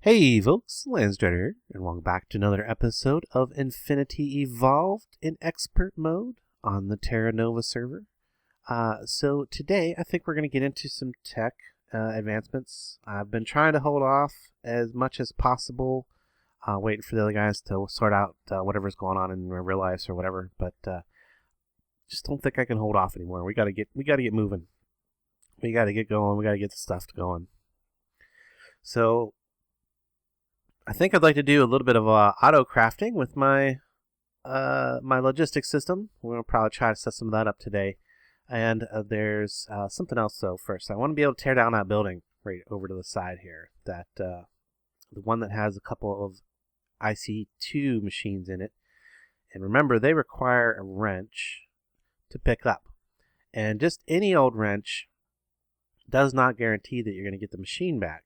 Hey folks, Landstryder here, and welcome back to another episode of Infinity Evolved in Expert Mode on the Terra Nova server. So today I think we're going to get into some tech advancements. I've been trying to hold off as much as possible, waiting for the other guys to sort out whatever's going on in real life or whatever, but just don't think I can hold off anymore. We got to get moving. We got to get going. We got to get the stuff going. So I think I'd like to do a little bit of auto crafting with my my logistics system. We're gonna probably try to set some of that up today. And there's something else though. First, I want to be able to tear down that building right over to the side here. That the one that has a couple of IC2 machines in it. And remember, they require a wrench to pick up. And just any old wrench does not guarantee that you're going to get the machine back.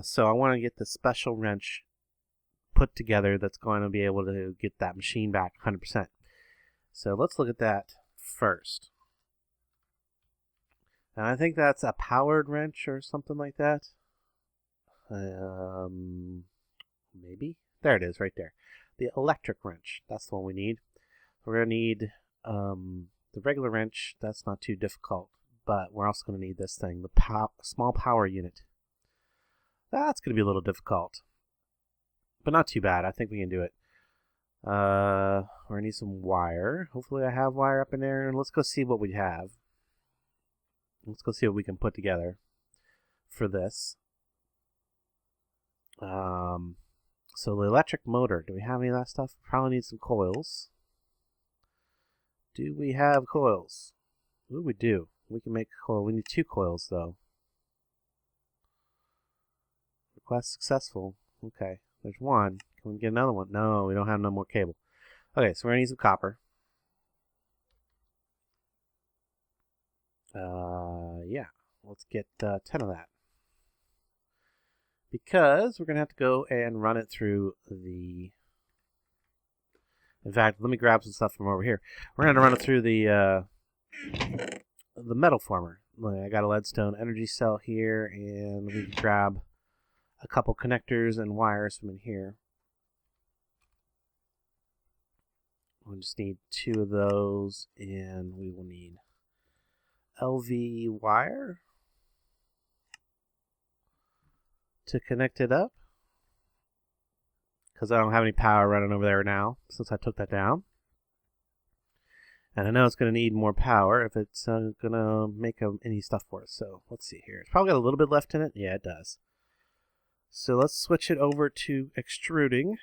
So I want to get the special wrench put together that's going to be able to get that machine back 100%. So let's look at that first. And I think that's a powered wrench or something like that. Maybe. There it is right there. The electric wrench. That's the one we need. We're going to need the regular wrench. That's not too difficult. But we're also going to need this thing, the small power unit. That's going to be a little difficult, but not too bad. I think we can do it. We're going to need some wire. Hopefully I have wire up in there, and let's go see what we have. Let's go see what we can put together for this. So the electric motor, do we have any of that stuff? Probably need some coils. Do we have coils? Ooh, we do. We can make coil. We need 2 coils, though. Request successful. Okay, there's one. Can we get another one? No, we don't have no more cable. Okay, so we're gonna need some copper. Yeah, let's get 10 of that. Because we're gonna have to go and run it through the... In fact, let me grab some stuff from over here. We're gonna run it through the metal former. I got a leadstone energy cell here, and we can grab a couple connectors and wires from in here. We'll just need 2 of those, and we will need LV wire to connect it up, because I don't have any power running over there now since I took that down. And I know it's going to need more power if it's going to make any stuff for us. So let's see here. It's probably got a little bit left in it. Yeah, it does. So let's switch it over to extruding.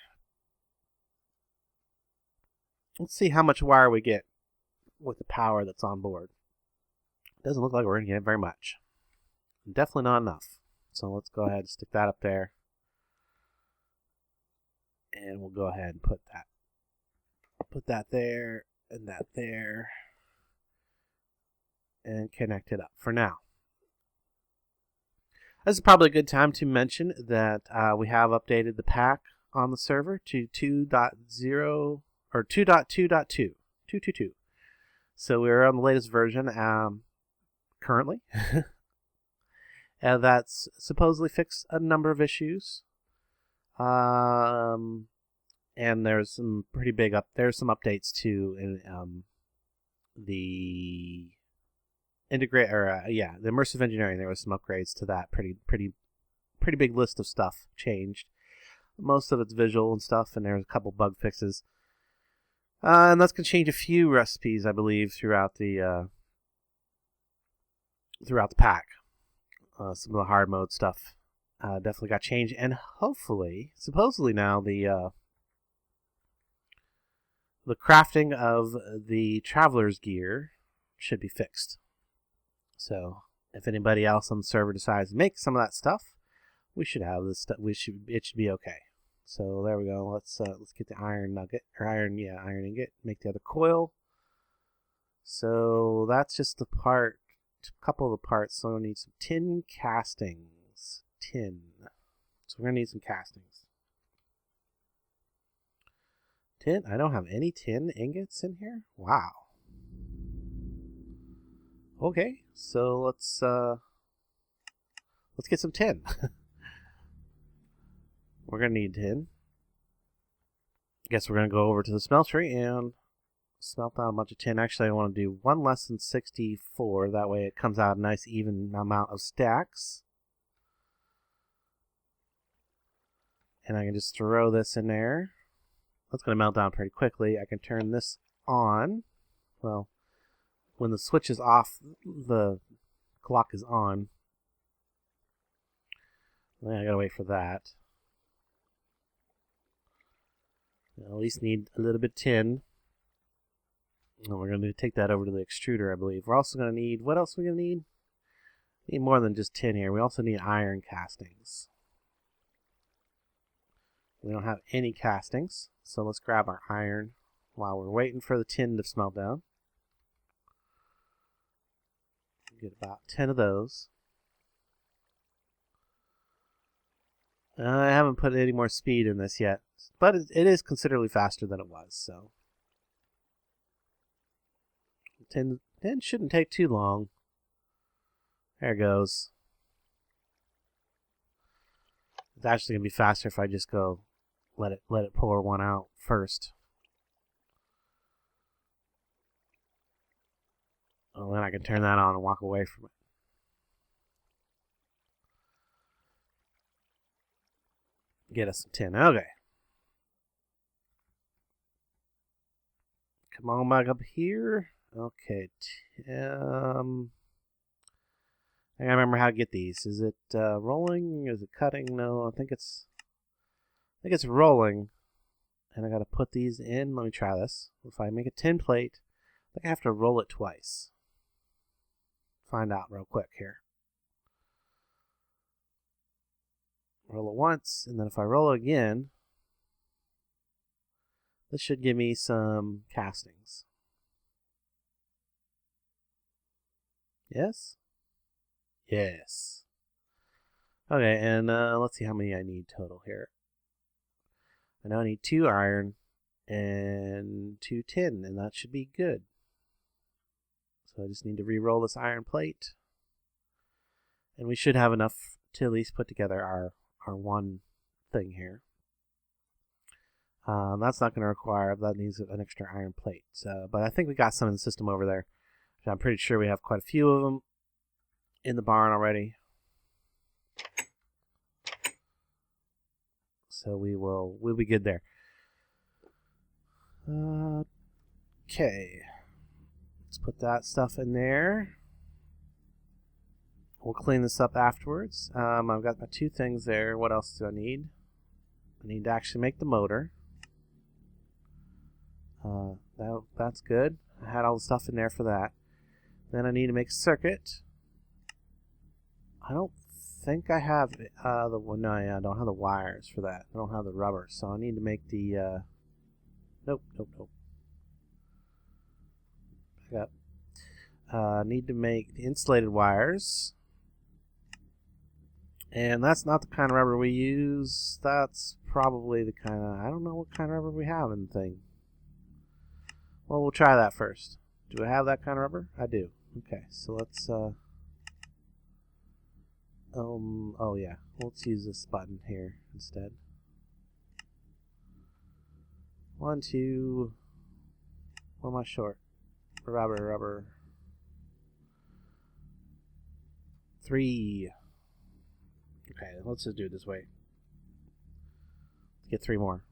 Let's see how much wire we get with the power that's on board. Doesn't look like we're going to get very much. Definitely not enough. So let's go ahead and stick that up there. And we'll go ahead and put that there and that there. And connect it up for now. This is probably a good time to mention that we have updated the pack on the server to 2.0 or 2.2.2, 222. So we're on the latest version currently. And that's supposedly fixed a number of issues. And there's some pretty big there's some updates too in the integrate or the immersive engineering. There was some upgrades to that. Pretty big list of stuff changed. Most of it's visual and stuff, and there's a couple bug fixes. And that's gonna change a few recipes, I believe, throughout the pack. Some of the hard mode stuff definitely got changed, and hopefully, supposedly now the crafting of the traveler's gear should be fixed. So if anybody else on the server decides to make some of that stuff, we should have this stuff. It should be okay. So there we go. Let's get the iron nugget or iron ingot. Make the other coil. So that's just the part. A couple of the parts. So we need some tin castings. Tin. So we're gonna need some castings. Tin. I don't have any tin ingots in here. Wow. Okay, so let's get some tin. We're going to need tin. Guess we're going to go over to the smeltery and smelt out a bunch of tin. Actually, I want to do one less than 64. That way it comes out a nice even amount of stacks. And I can just throw this in there. That's going to melt down pretty quickly. I can turn this on. Well, when the switch is off, the clock is on. Then I got to wait for that. At least need a little bit of tin. And we're going to take that over to the extruder, I believe. We're also going to need, what else are we going to need? Need more than just tin here. We also need iron castings. We don't have any castings, so let's grab our iron while we're waiting for the tin to smelt down. Get about 10 of those. I haven't put any more speed in this yet, but it is considerably faster than it was, so. Tin shouldn't take too long. There it goes. It's actually going to be faster if I just go let it pour one out first. Well, then I can turn that on and walk away from it. Get us some tin. Okay. Come on back up here. Okay. I gotta remember how to get these. Is it rolling? Is it cutting? No, I think it's rolling. And I gotta put these in. Let me try this. If I make a tin plate, I think I have to roll it twice. Find out real quick here. Roll it once, and then if I roll it again, this should give me some castings. Yes? Yes. Okay, and let's see how many I need total here. I know I need 2 iron and 2 tin, and that should be good. So I just need to re-roll this iron plate. And we should have enough to at least put together our one thing here. That's not going to require, that needs an extra iron plate. But I think we got some in the system over there. I'm pretty sure we have quite a few of them in the barn already. So we'll be good there. Okay. Let's put that stuff in there. We'll clean this up afterwards. I've got my 2 things there. What else do I need? I need to actually make the motor. That's good. I had all the stuff in there for that. Then I need to make a circuit. I don't think I have I don't have the wires for that. I don't have the rubber, so I need to make the nope. Back up. I need to make the insulated wires. And that's not the kind of rubber we use. That's probably the kind of, I don't know what kind of rubber we have in the thing. Well, we'll try that first. Do I have that kind of rubber? I do. Okay, so let's, oh yeah, let's use this button here instead. 1, 2, what am I short? Rubber. 3. Okay, let's just do it this way. Let's get 3 more.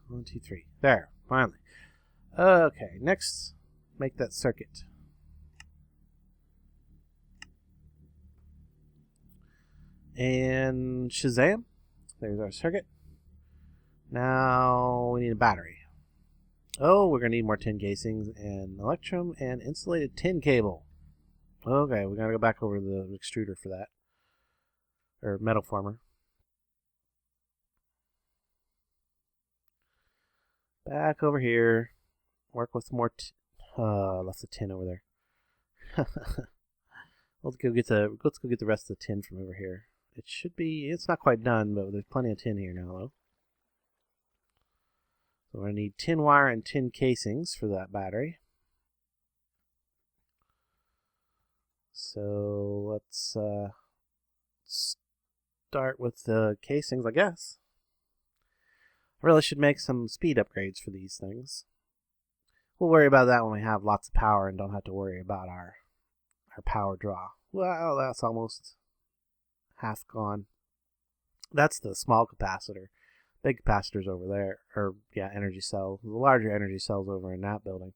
1, 2, 3. There, finally. Okay, next, make that circuit. And Shazam. There's our circuit. Now we need a battery. Oh, we're going to need more tin casings and electrum and insulated tin cable. Okay, we got to go back over to the extruder for that. Or metal former. Back over here. Work with more left the tin over there. Let's go get the rest of the tin from over here. It's not quite done, but there's plenty of tin here now though. So we're going to need tin wire and tin casings for that battery. So let's start with the casings, I guess. I really should make some speed upgrades for these things. We'll worry about that when we have lots of power and don't have to worry about our power draw. Well, that's almost half gone. That's the small capacitor. Big capacitors over there, or yeah, energy cell. The larger energy cells over in that building.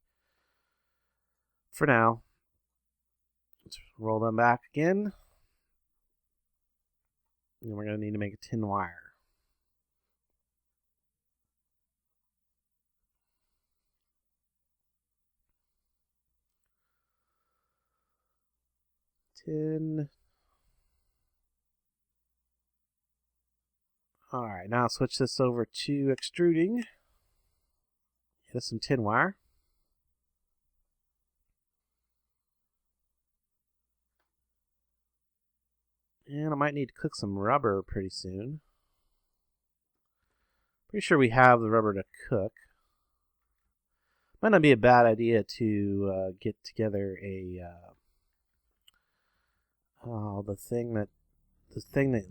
For now, let's roll them back again. And we're going to need to make a tin wire. Tin. Alright, now I'll switch this over to extruding. Get us some tin wire. And I might need to cook some rubber pretty soon. Pretty sure we have the rubber to cook. Might not be a bad idea to get together a the thing that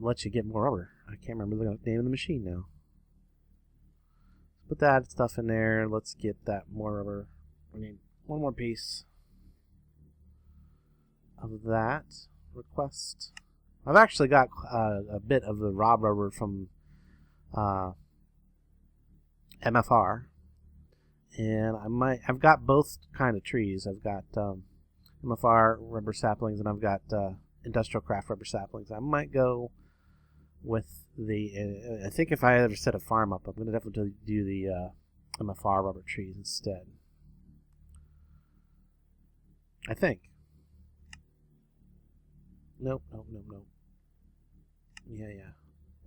lets you get more rubber. I can't remember the name of the machine now. Put that stuff in there. Let's get that more rubber. We need one more piece of that request. I've actually got a bit of the raw rubber from MFR, and I've got both kind of trees. I've got MFR rubber saplings, and I've got industrial craft rubber saplings. I might go with the. I think if I ever set a farm up, I'm going to definitely do the MFR rubber trees instead. I think. Nope. Yeah.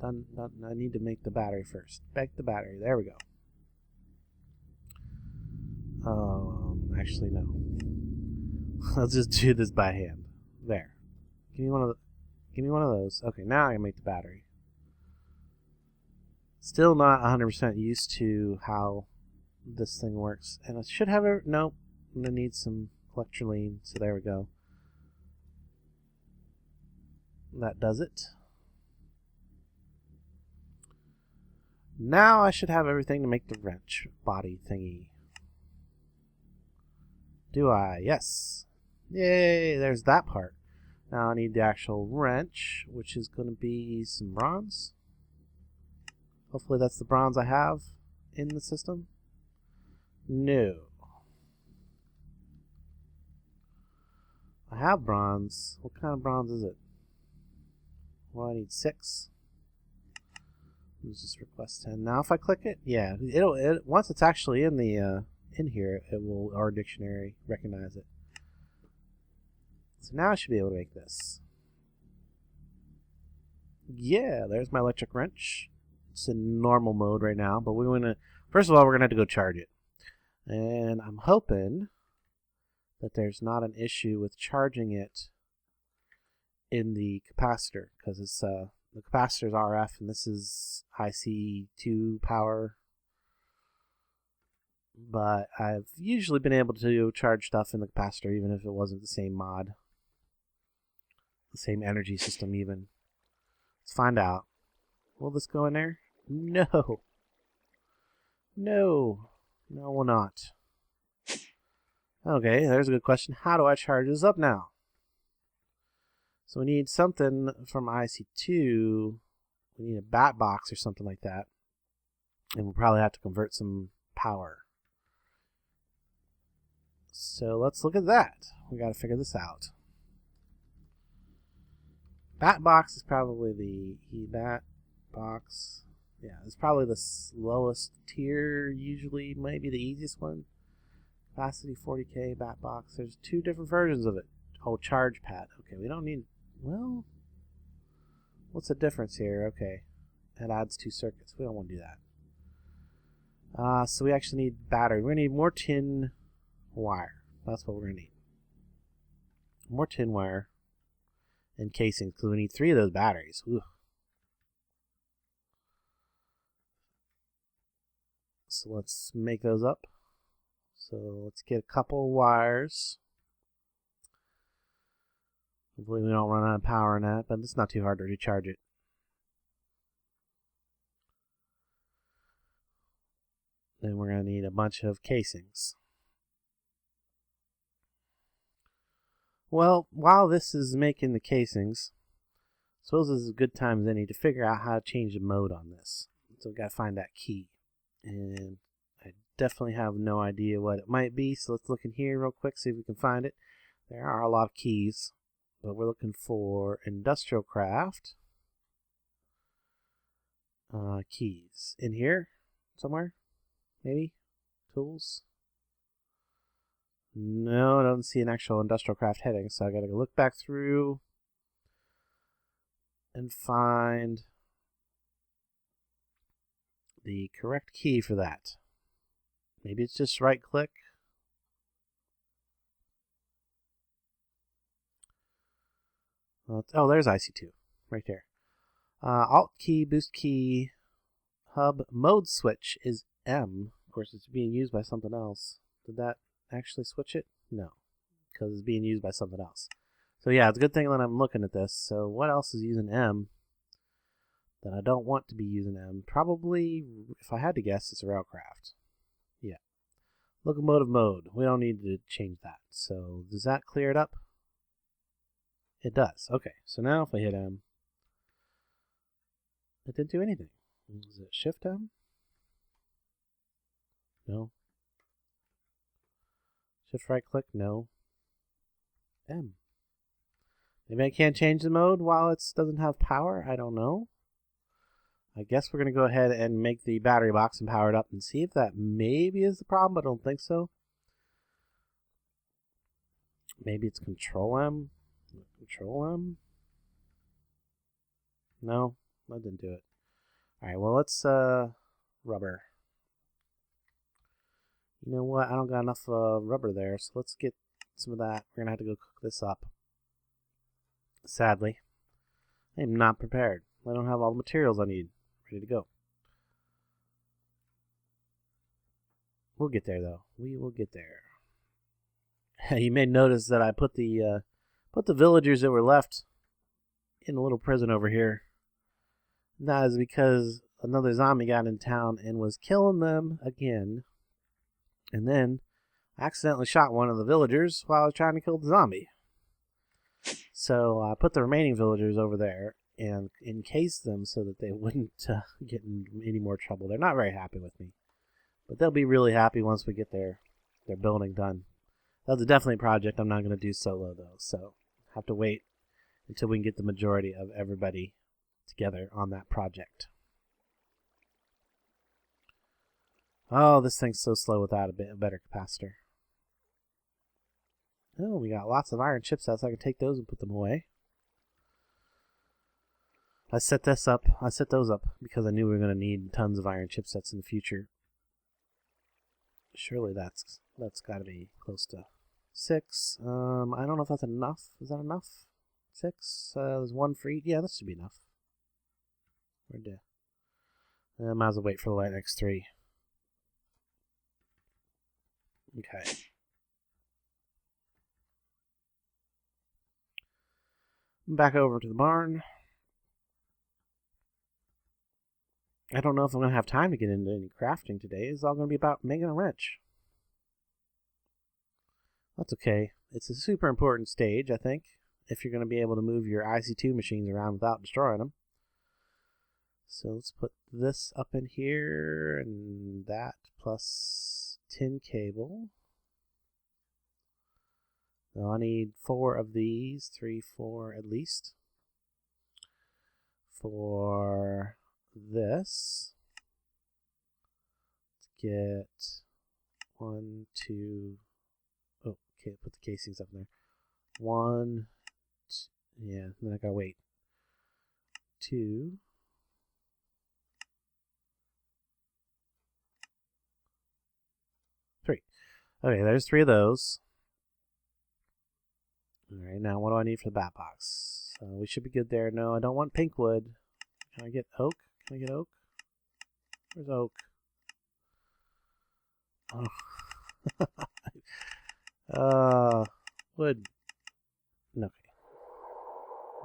Done. I need to make the battery first. Back the battery. There we go. Actually no. I'll just do this by hand. There. Give me one of those. Okay, now I can make the battery. Still not 100% used to how this thing works, and I should have it. Nope. I'm gonna need some electrolyne. So there we go. That does it. Now I should have everything to make the wrench body thingy. Do I? Yes. Yay, there's that part. Now I need the actual wrench, which is going to be some bronze. Hopefully that's the bronze I have in the system. No. I have bronze. What kind of bronze is it? Well, I need 6. Let's just request 10. Now if I click it, yeah, it'll once it's actually in the in here, it will, our dictionary, recognize it. So now I should be able to make this. Yeah, there's my electric wrench. It's in normal mode right now, but we want to, first of all, we're going to have to go charge it. And I'm hoping that there's not an issue with charging it in the capacitor, because it's the capacitor is RF and this is IC2 power. But I've usually been able to charge stuff in the capacitor even if it wasn't the same mod. The same energy system even. Let's find out. Will this go in there? No. No. No, it will not. Okay, there's a good question. How do I charge this up now? So we need something from IC2. We need a bat box or something like that. And we'll probably have to convert some power. So let's look at that. We got to figure this out. Bat box is probably the bat box. Yeah, it's probably the lowest tier. Usually, maybe the easiest one. Capacity 40K bat box. There's 2 different versions of it. Oh, charge pad. Okay, we don't need. Well, what's the difference here? Okay, it adds 2 circuits. We don't want to do that. So we actually need battery. We're gonna need more tin wire. That's what we're gonna need. More tin wire and casings, because we need 3 of those batteries. Ooh. So let's make those up. So let's get a couple wires. Hopefully we don't run out of power in that, but it's not too hard to recharge it. then we're going to need a bunch of casings. Well, while this is making the casings, I suppose this is a good time as any to figure out how to change the mode on this. So we've got to find that key. And I definitely have no idea what it might be, so let's look in here real quick, see if we can find it. There are a lot of keys, but we're looking for industrial craft. Keys. In here somewhere? Maybe? Tools? No, I don't see an actual industrial craft heading, so I gotta go look back through and find the correct key for that. Maybe it's just right click. Oh, there's IC2 right there. Alt key, boost key, hub mode switch is M. Of course, it's being used by something else. Did that actually switch it? No, because it's being used by something else. So yeah, it's a good thing that I'm looking at this. So what else is using M that I don't want to be using M? Probably, if I had to guess, it's railcraft. Yeah. Locomotive mode. We don't need to change that. So does that clear it up? It does. Okay, so now if I hit M, it didn't do anything. Is it Shift M? No. Shift right click? No. M. Maybe I can't change the mode while it doesn't have power? I don't know. I guess we're going to go ahead and make the battery box and power it up and see if that maybe is the problem, but I don't think so. Maybe it's Control M? Control M? No, that didn't do it. Alright, well let's, rubber. You know what, I don't got enough rubber there, so let's get some of that. We're going to have to go cook this up. Sadly, I am not prepared. I don't have all the materials I need ready to go. We'll get there, though. We will get there. You may notice that I put the villagers that were left in a little prison over here. That is because another zombie got in town and was killing them again. And then I accidentally shot one of the villagers while I was trying to kill the zombie. So I put the remaining villagers over there and encased them so that they wouldn't get in any more trouble. They're not very happy with me. But they'll be really happy once we get their building done. That's definitely a project I'm not going to do solo, though. So have to wait until we can get the majority of everybody together on that project. Oh, this thing's so slow without a better capacitor. Oh, we got lots of iron chipsets. I can take those and put them away. I set those up because I knew we were going to need tons of iron chipsets in the future. Surely that's got to be close to 6. I don't know if that's enough. Is that enough? 6? There's 1 for each. Yeah, that should be enough. Where'd the... I might as well wait for the Lightning X3. Okay. Back over to the barn. I don't know if I'm going to have time to get into any crafting today. It's all going to be about making a wrench. That's okay. It's a super important stage, I think, if you're going to be able to move your IC2 machines around without destroying them. So let's put this up in here and that plus tin cable. So I need 4 of these, 3, 4 at least. For this, let's get 1, 2. Oh, okay, put the casings up there. 1, 2, yeah, then I gotta wait. 2. 3. Okay, there's 3 of those. Alright, now what do I need for the bat box? We should be good there. No, I don't want pink wood. Can I get oak? Can I get oak? Where's oak? Oh. Wood. Okay.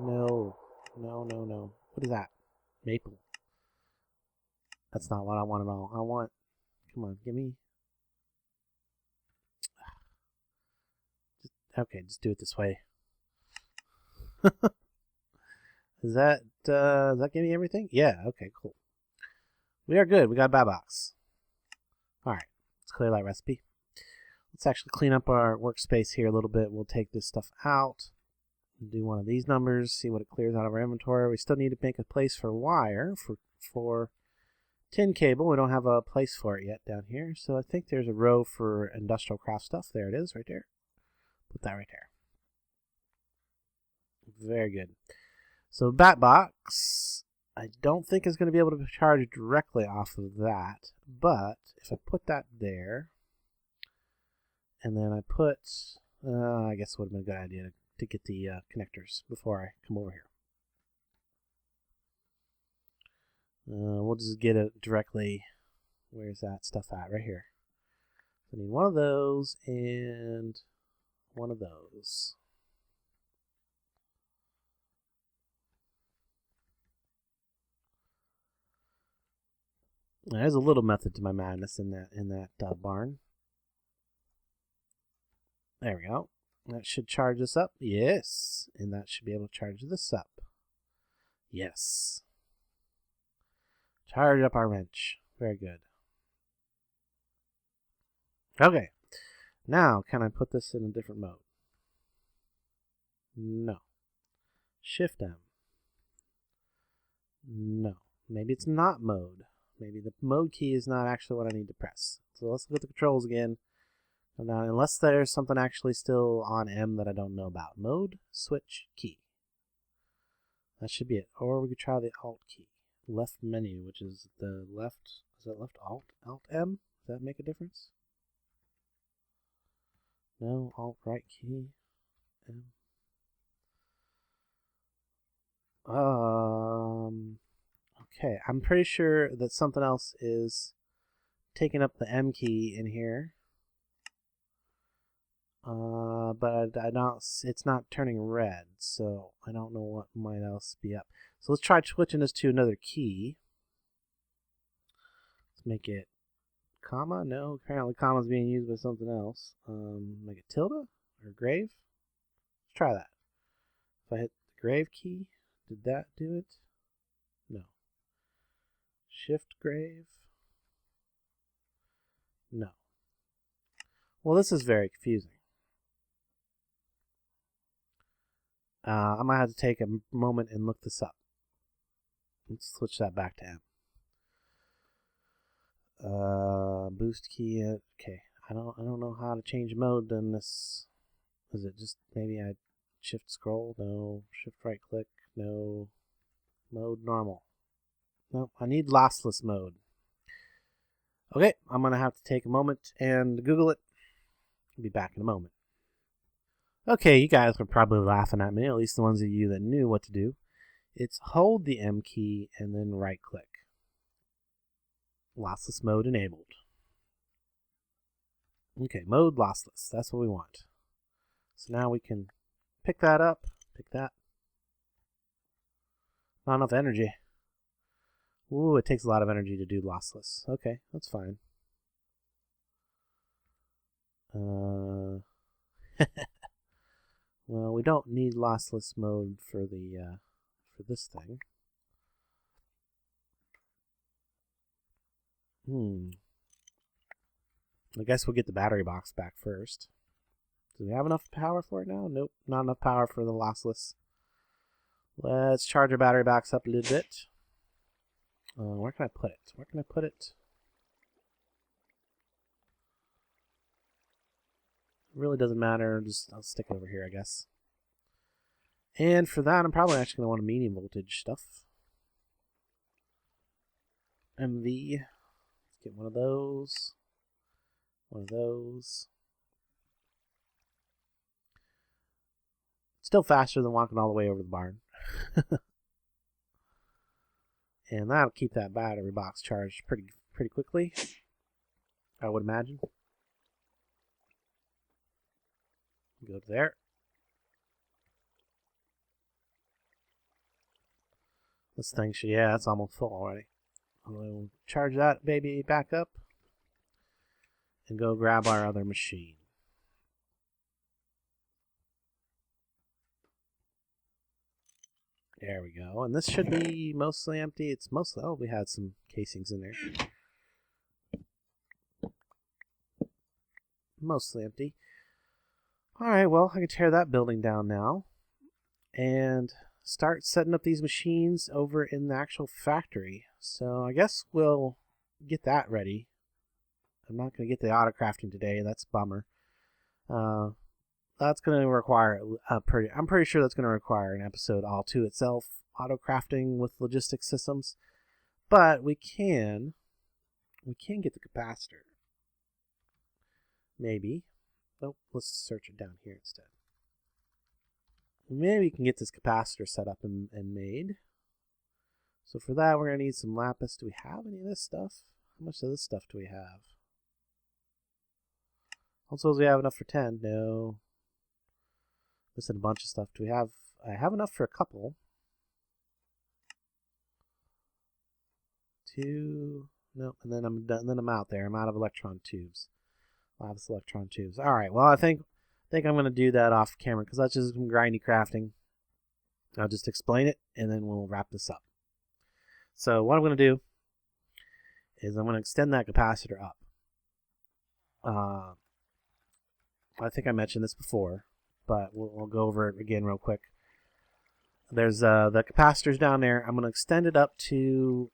No. No. What is that? Maple. That's not what I want at all. Come on, give me. Okay, just do it this way. Does that give me everything? Yeah, okay, cool. We are good. We got a bad box. Alright, let's clear that recipe. Let's actually clean up our workspace here a little bit. We'll take this stuff out. Do one of these numbers, see what it clears out of our inventory. We still need to make a place for wire for tin cable. We don't have a place for it yet down here. So I think there's a row for industrial craft stuff. There it is right there. Put that right there. Very good. So that box, I don't think is going to be able to charge directly off of that. But if I put that there, and then I put, I guess it would have been a good idea to get the connectors before I come over here. We'll just get it directly. Where's that stuff at? Right here. So I need one of those and one of those. There's a little method to my madness in that barn. There we go. That should charge this up. Yes. And that should be able to charge this up. Yes. Charge up our wrench. Very good. Okay. Now, can I put this in a different mode? No. Shift M. No. Maybe it's not mode. Maybe the mode key is not actually what I need to press. So let's look at the controls again. Now, unless there's something actually still on M that I don't know about. Mode, switch, key. That should be it. Or we could try the Alt key. Left menu, which is the left. Is that left Alt? Alt M? Does that make a difference? No. Alt right key. M. Okay. I'm pretty sure that something else is taking up the M key in here. But I don't. It's not turning red, so I don't know what might else be up. So let's try switching this to another key. Let's make it comma. No, apparently comma is being used by something else. Make it tilde or grave. Let's try that. If I hit the grave key, did that do it? No. Shift grave. No. Well, this is very confusing. I might have to take a moment and look this up. Let's switch that back to M. Boost key. Okay, I don't know how to change mode in this. Is it just maybe I shift scroll? No. Shift right click? No. Mode normal. Nope. I need lossless mode. Okay, I'm gonna have to take a moment and Google it. I'll be back in a moment. Okay, you guys were probably laughing at me, at least the ones of you that knew what to do. It's hold the M key and then right click. Lossless mode enabled. Okay, mode lossless. That's what we want. So now we can pick that up. Pick that. Not enough energy. Ooh, it takes a lot of energy to do lossless. Okay, that's fine. Well, we don't need lossless mode for the for this thing. I guess we'll get the battery box back first. Do we have enough power for it now? Nope, not enough power for the lossless. Let's charge our battery box up a little bit. Where can I put it? Where can I put it? It really doesn't matter. I'll stick it over here, I guess. And for that, I'm probably actually going to want a medium voltage stuff. MV. Let's get one of those. One of those. Still faster than walking all the way over the barn. And that'll keep that battery box charged pretty quickly, I would imagine. Go to there. This thing should, yeah, it's almost full already. We'll charge that baby back up. and go grab our other machine. There we go. And this should be mostly empty. It's mostly... Oh, we had some casings in there. Mostly empty. Alright, well, I can tear that building down now and start setting up these machines over in the actual factory. So I guess we'll get that ready. I'm not going to get the auto crafting today. That's a bummer. That's going to require I'm pretty sure that's going to require an episode all to itself, auto crafting with logistics systems. But we can get the capacitor. Maybe. Nope, let's search it down here instead. Maybe we can get this capacitor set up and made. So for that, we're going to need some lapis. Do we have any of this stuff? How much of this stuff do we have? Also, do we have enough for 10? No. Missing a bunch of stuff. Do we have... I have enough for a couple. 2... Nope, and then I'm done. And then I'm out there. I'm out of electron tubes. Lapis electron tubes. Alright, well, I think I'm going to do that off camera because that's just some grindy crafting. I'll just explain it and then we'll wrap this up. So what I'm going to do is I'm going to extend that capacitor up. I think I mentioned this before, but we'll go over it again real quick. There's the capacitors down there. I'm going to extend it up to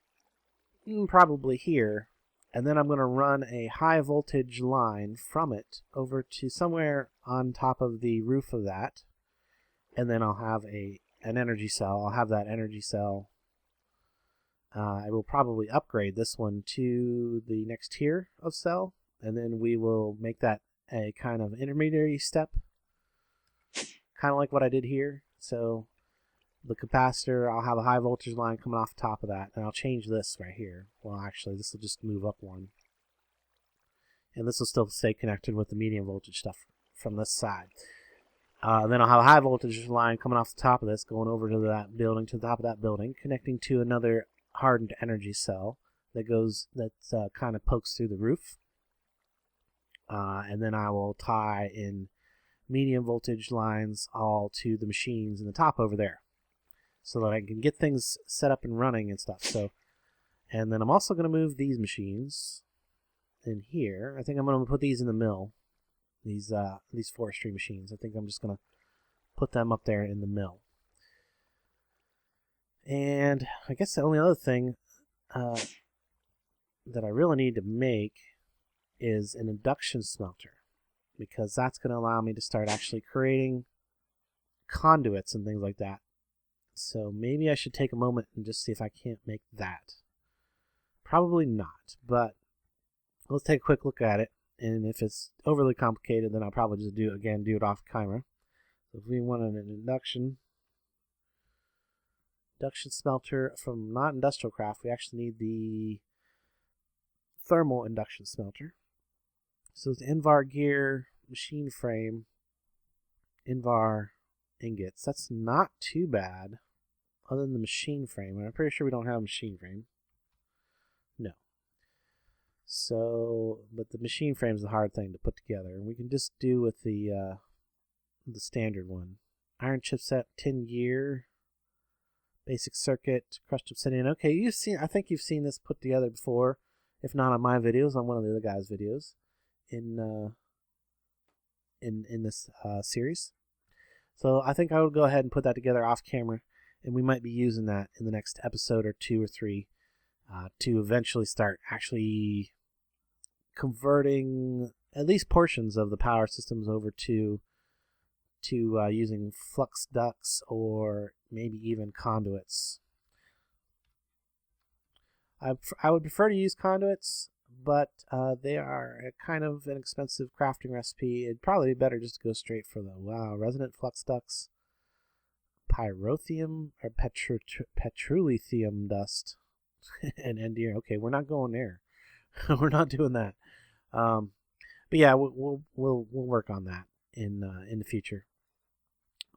probably here. And then I'm going to run a high voltage line from it over to somewhere on top of the roof of that. And then I'll have an energy cell. I'll have that energy cell. I will probably upgrade this one to the next tier of cell. And then we will make that a kind of intermediary step. Kind of like what I did here. So the capacitor, I'll have a high voltage line coming off the top of that, and I'll change this right here. Well, actually, this will just move up one. And this will still stay connected with the medium voltage stuff from this side. Then I'll have a high voltage line coming off the top of this, going over to that building, to the top of that building, connecting to another hardened energy cell that kind of pokes through the roof. And then I will tie in medium voltage lines all to the machines in the top over there, so that I can get things set up and running and stuff. So, and then I'm also going to move these machines in here. I think I'm going to put these in the mill. These forestry machines. I think I'm just going to put them up there in the mill. And I guess the only other thing that I really need to make is an induction smelter, because that's going to allow me to start actually creating conduits and things like that. So maybe I should take a moment and just see if I can't make that. Probably not, but let's take a quick look at it. And if it's overly complicated, then I'll probably just do it off camera. So if we want an induction smelter from not industrial craft, we actually need the thermal induction smelter. So it's Invar gear, machine frame, Invar ingots. That's not too bad, other than the machine frame. And I'm pretty sure we don't have a machine frame. No. So, but the machine frame is the hard thing to put together. And we can just do with the standard one. Iron chipset, tin gear, basic circuit, crushed obsidian. Okay, I think you've seen this put together before. If not on my videos, on one of the other guys' videos in this series. So I think I will go ahead and put that together off camera, and we might be using that in the next episode or 2 or 3 to eventually start actually converting at least portions of the power systems over to using flux ducts or maybe even conduits. I would prefer to use conduits, but they are a kind of an expensive crafting recipe. It'd probably be better just to go straight for the resonant flux ducts, pyrotheum or petrolithium dust, and endier. Okay, we're not going there. We're not doing that. But yeah, we'll work on that in the future.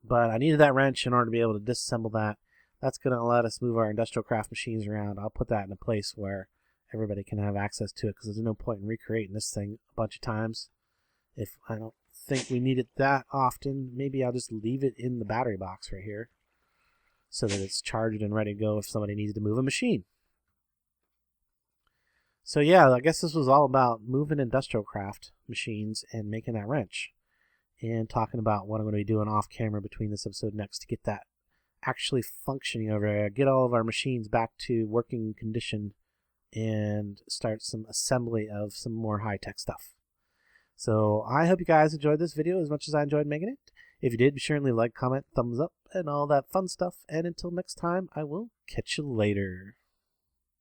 But I needed that wrench in order to be able to disassemble that. That's going to let us move our industrial craft machines around. I'll put that in a place where everybody can have access to it, because there's no point in recreating this thing a bunch of times. If I don't think we need it that often, maybe I'll just leave it in the battery box right here so that it's charged and ready to go if somebody needs to move a machine. So yeah, I guess this was all about moving industrial craft machines and making that wrench, and talking about what I'm going to be doing off camera between this episode next to get that actually functioning over there, get all of our machines back to working condition, and start some assembly of some more high-tech stuff. So I hope you guys enjoyed this video as much as I enjoyed making it. If you did, be sure to like, comment, thumbs up, and all that fun stuff. And until next time, I will catch you later.